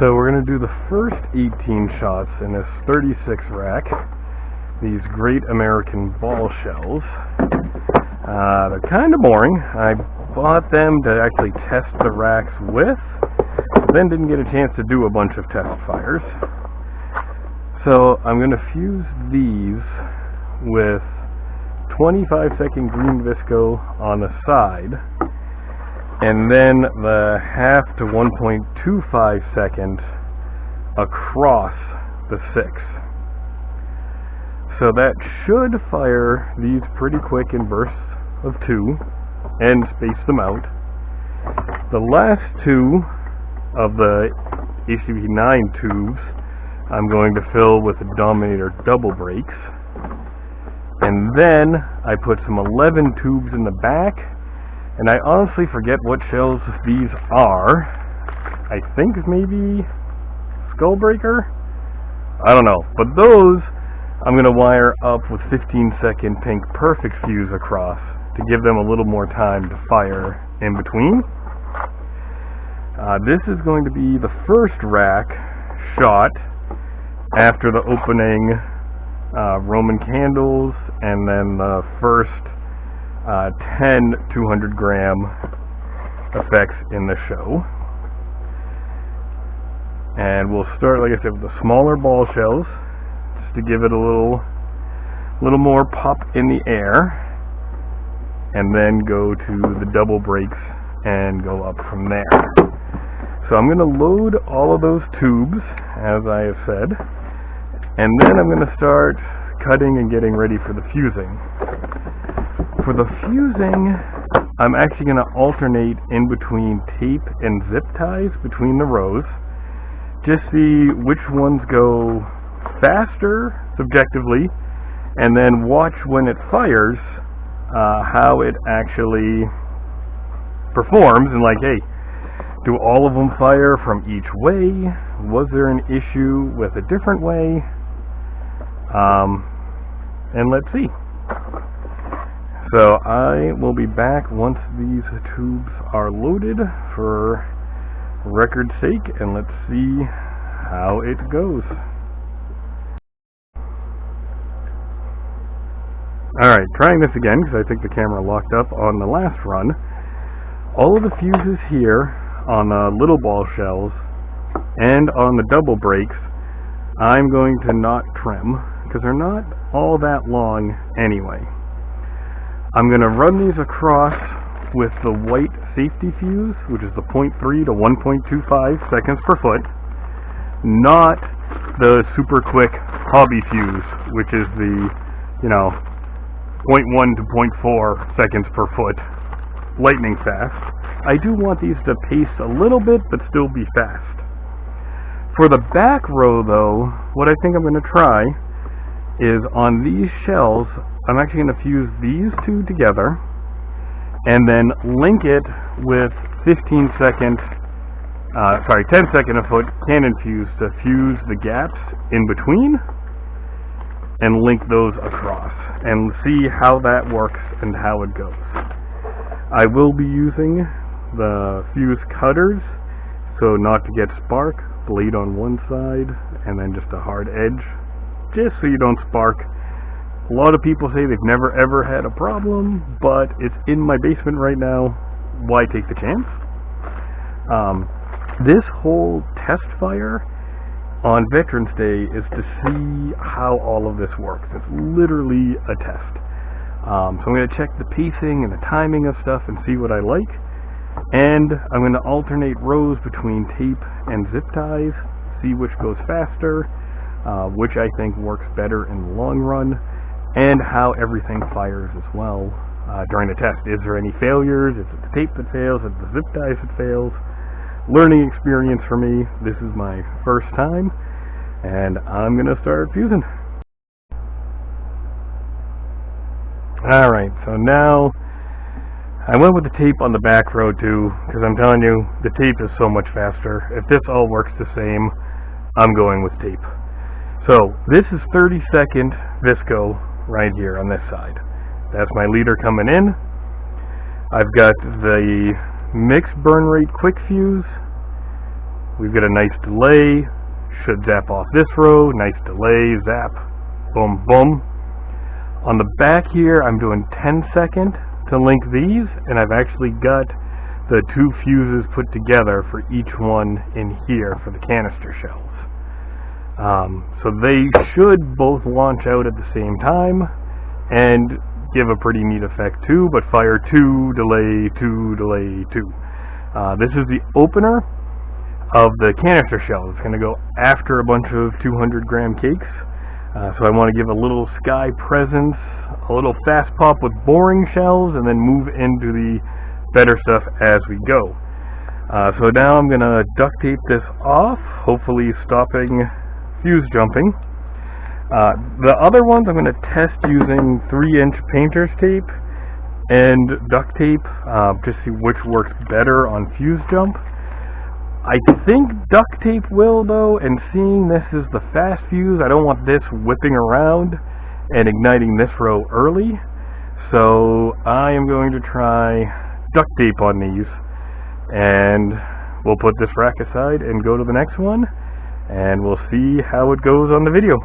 So we're going to do the first 18 shots in this 36 rack. These Great American Ball Shells. They're kind of boring. I bought them to actually test the racks with, then didn't get a chance to do a bunch of test fires. So I'm going to fuse these with 25-second green Visco on the side, and then the half to 1.25 second across the 6. So that should fire these pretty quick in bursts of 2 and space them out. The last 2 of the HDP9 tubes I'm going to fill with the Dominator double breaks, and then I put some 11 tubes in the back, and I honestly forget what shells these are. I think maybe Skullbreaker? I don't know, but those I'm going to wire up with 15-second pink perfect fuse across to give them a little more time to fire in between. This is going to be the first rack shot after the opening Roman candles, and then the first 10 200-gram effects in the show. And we'll start, like I said, with the smaller ball shells, just to give it a little more pop in the air, and then go to the double breaks and go up from there. So I'm going to load all of those tubes, as I have said, and then I'm going to start cutting and getting ready for the fusing. For the fusing, I'm actually going to alternate in between tape and zip ties between the rows. Just see which ones go faster, subjectively, and then watch when it fires, how it actually performs, and like, hey, do all of them fire from each way? Was there an issue with a different way? And let's see. So I will be back once these tubes are loaded for record's sake, and let's see how it goes. Alright, trying this again because I think the camera locked up on the last run. All of the fuses here on the little ball shells and on the double breaks I'm going to not trim because they're not all that long anyway. I'm going to run these across with the white safety fuse, which is the 0.3 to 1.25 seconds per foot, not the super quick hobby fuse, which is the, 0.1 to 0.4 seconds per foot, lightning fast. I do want these to pace a little bit, but still be fast. For the back row, though, what I think I'm going to try is on these shells, I'm actually going to fuse these two together, and then link it with 10 second a foot cannon fuse to fuse the gaps in between, and link those across, and see how that works and how it goes. I will be using the fuse cutters, so not to get spark, blade on one side, and then just a hard edge, just so you don't spark. A lot of people say they've never ever had a problem, but it's in my basement right now. Why take the chance? This whole test fire on Veterans Day is to see how all of this works. It's literally a test. So I'm going to check the pacing and the timing of stuff and see what I like. And I'm going to alternate rows between tape and zip ties, see which goes faster, which I think works better in the long run, and how everything fires as well during the test. Is there any failures? Is it the tape that fails? Is it the zip ties that fails? Learning experience for me. This is my first time, and I'm going to start fusing. Alright, so now I went with the tape on the back row too, because I'm telling you, the tape is so much faster. If this all works the same, I'm going with tape. So this is 30-second Visco right here on this side. That's my leader coming in. I've got the mixed burn rate quick fuse, we've got a nice delay, should zap off this row, nice delay, zap, boom, boom. On the back here, I'm doing 10 second to link these, and I've actually got the 2 fuses put together for each one in here for the canister shells. So they should both launch out at the same time and give a pretty neat effect too, but fire 2, delay 2, delay 2. This is the opener of the canister shell. It's going to go after a bunch of 200 gram cakes. So I want to give a little sky presence, a little fast pop with boring shells, and then move into the better stuff as we go. So now I'm going to duct tape this off, hopefully stopping fuse jumping. The other ones I'm going to test using 3-inch painter's tape and duct tape, to see which works better on fuse jump. I think duct tape will though, and seeing this is the fast fuse, I don't want this whipping around and igniting this row early. So I am going to try duct tape on these, and we'll put this rack aside and go to the next one, and we'll see how it goes on the video.